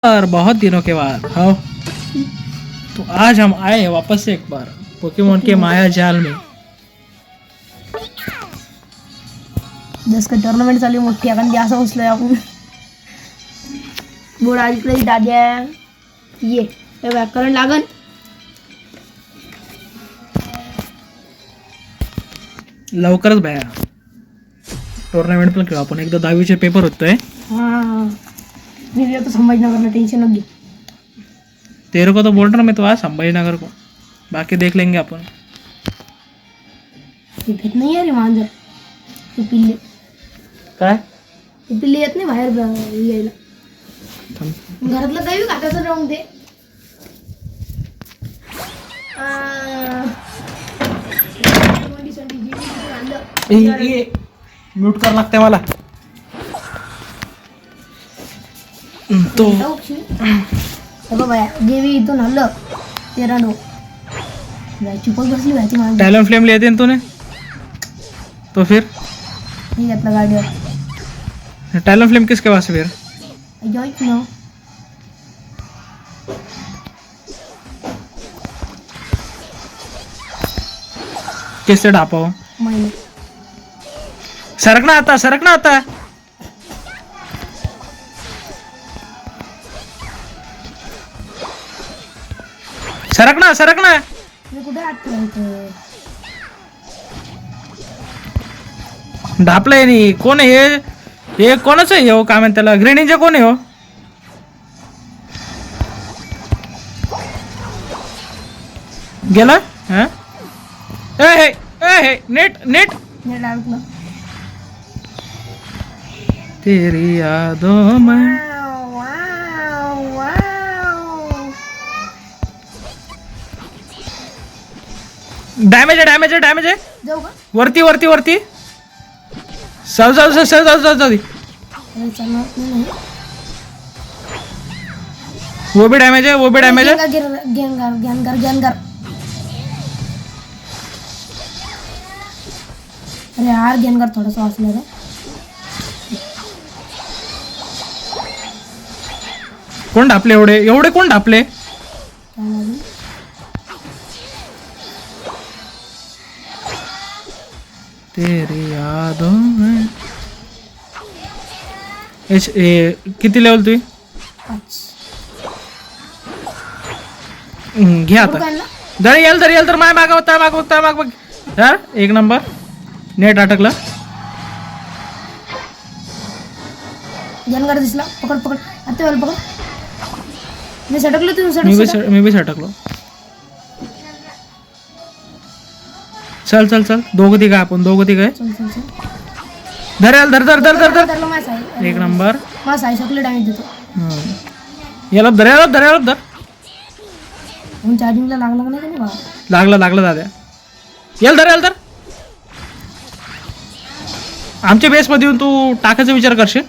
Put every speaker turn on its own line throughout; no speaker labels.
और बहुत दिनों के बाद हाँ, तो आज हम आए हैं वापस से एक बार पोकेमोन के माया जाल में।
जस का टूर्नामेंट चालू मोठी आपण जास्त बसलोय आपण बोर्ड आजकडे दाद्या ये हे व्याकरण लागन
लवकरच बाया टूर्नामेंट पण खेळू आपण. एकदा 10वीचे पेपर होतोय.
हां मी तो संभाजीनगरला टेंशन नको घे.
तेरे को तो बोल रहा मैं तो आज संभाजीनगर को, बाकी देख लेंगे अपन.
ते भेट नाही आहे रे मांजर ते पिल्ले
काय
ते पिल्ले येत नाही बाहेर यायला घरातलं काही खाताचं राहून दे.
म्यूट कर लागते मला तो.
बाया देवी इथून हल्लं 13 चिपक बसली व्हायची माणसं
टैलेंट फ्लेम लेते तूने तो फिर
मी घेतला गाडीवर
टैलेंट फ्लेम किसके पास है फिर?
जॉईंट ना
किससे ढापा हो?
महिने
सरकना आता सरकना.
मी कुठे आठवलं
ढापलंय नाही. कोण आहे हे कोणाचं आहे हो? काय म्हणतात त्याला? ग्रेनिंजा कोण आहे हो? गेला हा? ए नेट
नेट अडकलं
तेरी यादों में डॅमेज आहे.
जाऊ का
वरती जाऊ दे.
अरे चालणार नाही
वो भी डॅमेज आहे.
गेनगर अरे यार गेनगर थोडंसं वाचलं रे.
कोण ढापले एवढे कोण ढापले?
काय लागलं
तेरी यादों में किती लेवल तुझी?
5
घे आता. दर तर माय माग यार एक नंबर. नेट अटकला.
गेनगर दिसला. पकड आता वेळ पकड. मी सटकलो तुम्ही
मी बी सटकलो. चल दोघं तिघ आहे.
चल
धर
धरलं माझा साई
एक नंबर.
माझा साई सकले डॅमेज देतो.
याला धर.
म्हणून चार्जिंगला लागला का नाही बाबा.
लागला दादा. याला धर. आमच्या बेस मध्ये येऊन तू टाकायचा विचार करशील?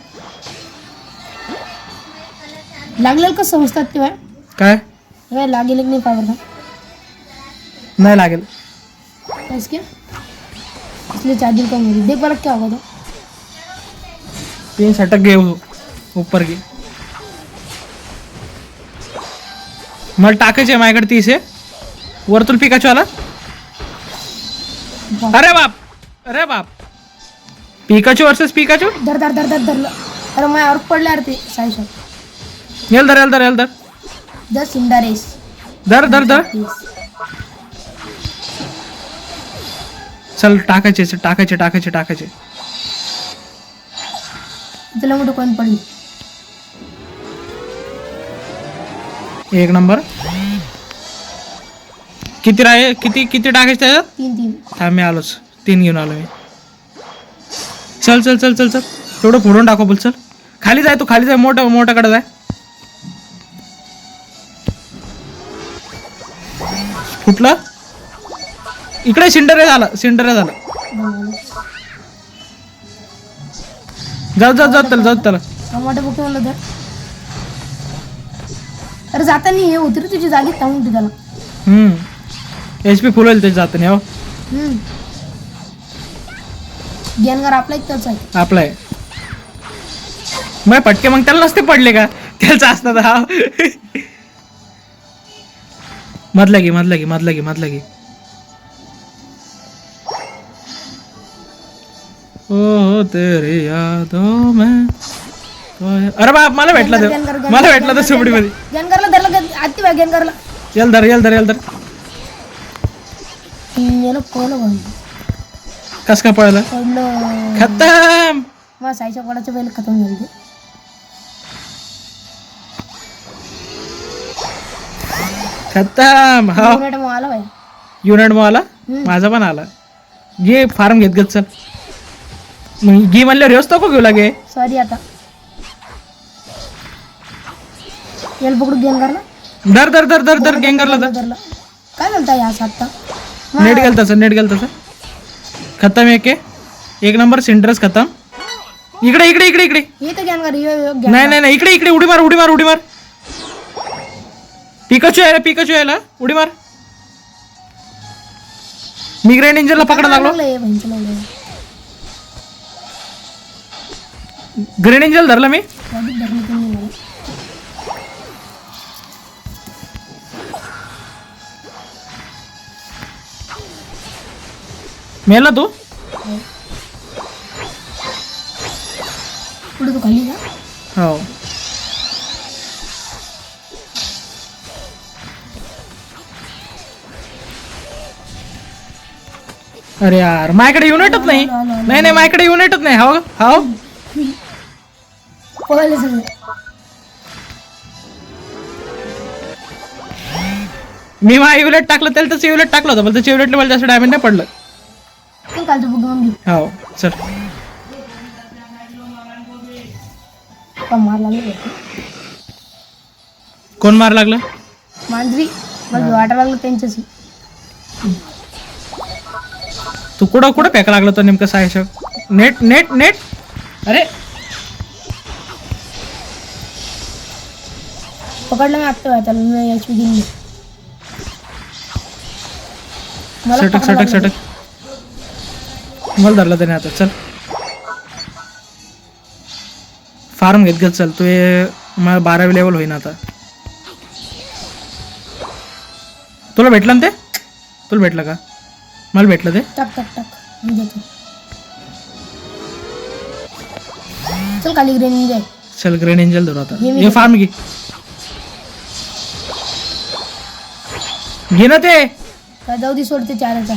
लागलेलं का समजतात तेव्हा
काय
लागेल की नाही पावर
नाही लागेल.
इसके इसलिए चार्जिंग कम हो रही. देख बालक क्या होगा तो
3 सटक गए ऊपर की. मला टाकायचे माझ्याकडे 30 आहे. वरतून पिकाचू आला. अरे बाप पिकाचू वर्सेस पिकाचू.
धरलं. अरे मैं और पडले अरे ते साई शॉट
याल धर.
जस्ट इन द रेस
धर चल टाकायचे.
तुला मोठं कोण पडली.
एक नंबर. किती टाकायचे त्याच्यात?
3
हा मी आलोच. 3 घेऊन आलो मी. चल थोडं फोडून टाकू. बोल चल खाली जाय. मोठा कडे जाय. फुटलं. इकडे सिंडर झाला. जाऊ त्याला.
मोठे बुक म्हणलं तर अरे जाता नाही हे होती रे तुझी जागी थांबून त्याला.
HP फुल होईल त्याच्या जाताना.
गेनगर आपला एक त्याच आहे.
आपला आहे. मग फटके मग त्याला नसते पडले का? मेडिकलचा असतात हा. मधला घे मधला घे मधला घे मधला घे. ओ तेरे यादों में. अरे बाप मला भेटला तो, मला भेटला तो सुपडी मध्ये.
गेनकरला धरलं आती बा गेनकरला.
यल धर यल धर यल धर.
यानं पळलं
कस का पळलं.
पडलं.
खतम.
मग साईच्या कोणाच्या पहिले खतम झाली ते.
खतम. हा
युनाइट मग आला बाई.
युनाइट मग आला. माझा पण आला. घे फार्म घेत घेत चल. घे म्हणल्यावर व्यवस्था को घेऊ लागे.
सॉरी आता याला पकडू गेनकरला.
धर धर धर धर धर गँगरला धर.
धरला. काय म्हणता या आता
नेट गेल तसं नेट गेल तसं. खतम एक नंबर सेंटरच खतम. इकडे इकडे इकडे इकडे.
येतं गेनकर
नाही नाही नाही इकडे इकडे. उडी मार उडी मार उडी मार. पिकाचू यायला उडी मार. मी ग्रँड इंजनला पकडा लागलो. ग्रँड इंजन धरला मी. मेला तू.
पुढे तू खाली का.
हो अरे यार माझ्याकडे युनिटच नाही. नाही नाही माझ्याकडे युनिटच नाही. हो हो
पळले सगळे.
मी माझा युलेट टाकलं त्याला त्याचं युलेट टाकलं होतं पण त्याच्या युलेटला मला जास्त डॅमेज नाही पडलं.
पण कालचं बुक घेऊन घे.
हो चल.
मार लागले
कोण मार लागलं.
मांजरी मला वाटायला लागलं त्यांच्याशी.
तू कुठं कुठं फेका लागला तो नेमकं सायश. Net net net. अरे
पकडलं मी आत्ता त्याला मी HP घेऊन
सटक सटक सटक. मला धरलं त्याने आता. चल फार्म घेत घेत चल. तू मला 12वी लेवल होईन आता. तुला भेटलं ना ते. तुला भेटलं का. मला भेटलं ते.
टाक टाक टाक मी देतो. चल खाली ग्रेन जाय.
चल ग्रेन एंजल धरू आता.
हे मी
हे फार्म घे. घे ना ते.
काय जाऊ दे सोडते चाराचा.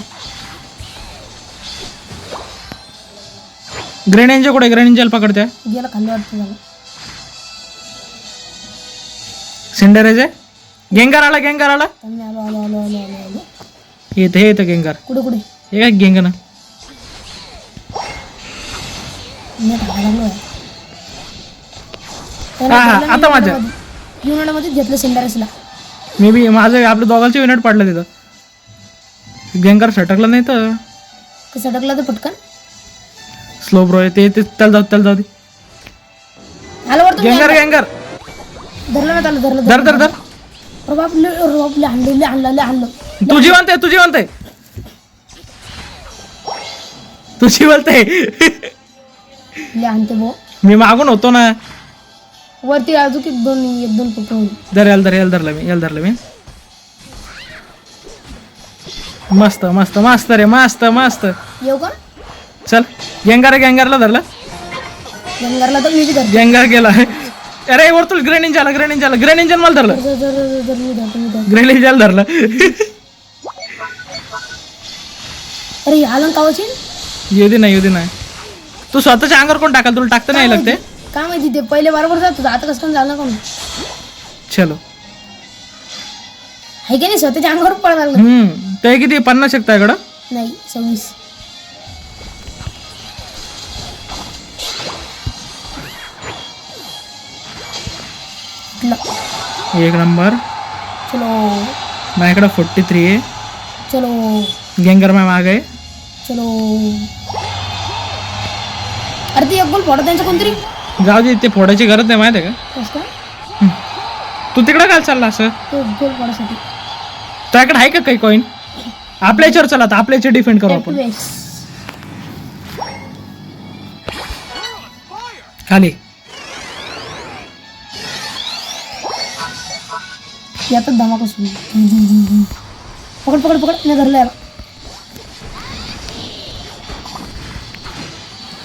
ग्रेन एंजल कुठे. ग्रेन एंजल पकडते.
गेला खाली वाटतं झालं.
सिंडरेज आहे. गेंगार आला गेंगार आला.
त्यांनी आलो आलो आलो आलो आलो आलो.
येतं हे येतं गेंगार.
कुठे कुठे
हे काय गेंगा ना.
नेट हागलो
हा हा आता माझ्या
युनिटमध्ये घेतलं सिंडरेसला.
मे बी माझं आपल्या दोघांचे युनिट पडलं तिथं. गेंगार सटकला नाही तर.
कसं अडकला तर पटकन.
स्लो ब्रो ते त्याला जाऊ दे.
आलं वरतून
गेंगार गेंगार.
धरलं ना त्याला धरलं
धर धर धर.
रोबापले आणलं.
तू जिवंत आहे. तू जिवंत आहे. तू जिवंत आहे.
ले आणते भो.
मी मागून होतो ना.
वरती अजून एक दोन पकडून.
धर याल धरलं मी. मस्त मस्त मस्त रे मस्त मस्त.
येऊ का.
चल गँगारला धरलं.
गंगारला तर मी धर.
गँगार गेला. अरे वरतून ग्रेन इंजन मला धरलं. ग्रेन इंजन धरलं.
अरे आलं कावाची.
येऊ दे नाही. तू स्वतःच्या अंगावर कोण टाकाल. तुला टाकता नाही लागते.
काय माहिती ते पहिले बरोबर जात होतं आता कसं काय झालं का.
चलो
आहे की नाही स्वतःच्या अंगावर पडायला लागलं.
ते किती 50 शकता इकडं.
नाही 26.
एक नंबर.
चलो
माझ्याकडे 43 आहे.
चलो
गँगर माझ्या माग आहे.
चलो. अरे ते एक गोल फोडा त्यांचं कोणतरी.
जाऊ दे ते फोडायची गरज नाही माहिती आहे का.
कसं काय.
तू तिकडं काय चालला असं.
तो गोल फोडासाठी
तुझ्याकडे आहे का काही कॉईन. आपल्या याच्यावर चला आता आपल्या याच्यावर डिफेंड करू आपण.
Activates.
खाली
यातच धमाका सुरू. पकड पकड पकड नाही धरलं याला.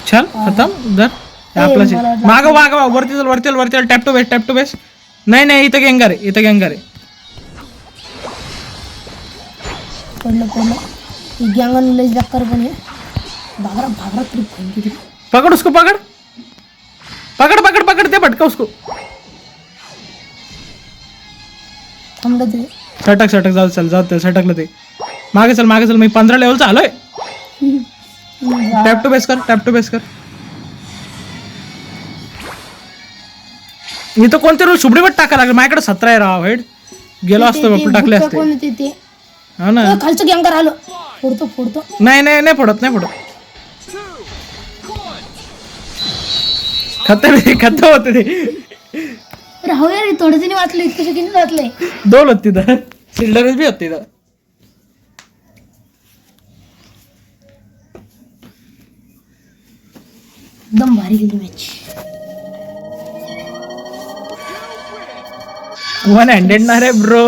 चल खतम धर आपलाच आहे. माग वरती चल वरती चल वरती चल. Tap to base. नाही इथं गँगर आहे.
पडलं ही गँगन लई जक्कर पण आहे. भागरा तरी
पकड़ उसको पकड़ ते भटका उसको.
थांबलं ते.
सटक जाऊ सटकलं ते. मागे चल मी 15 लेवलचा आलोय. टॅप टू बेस कर. इथं कोणते रोज शुभडीवर टाका लागले. माझ्याकडे 17 आहे राव. हेड गेलो असतो बापू टाकले असते.
कोण ते
हा ना.
खालचं गँगर आलं. फोडतो.
नाही फोडत. खतम होते ते.
अरे हो यार थोडं तरी वाचलं. इतकं किती वाचलंय.
2 होती तिथं. सिल्डरच बी होती तिथं.
एकदम भारी गेली मॅच.
100 ना रे ब्रो.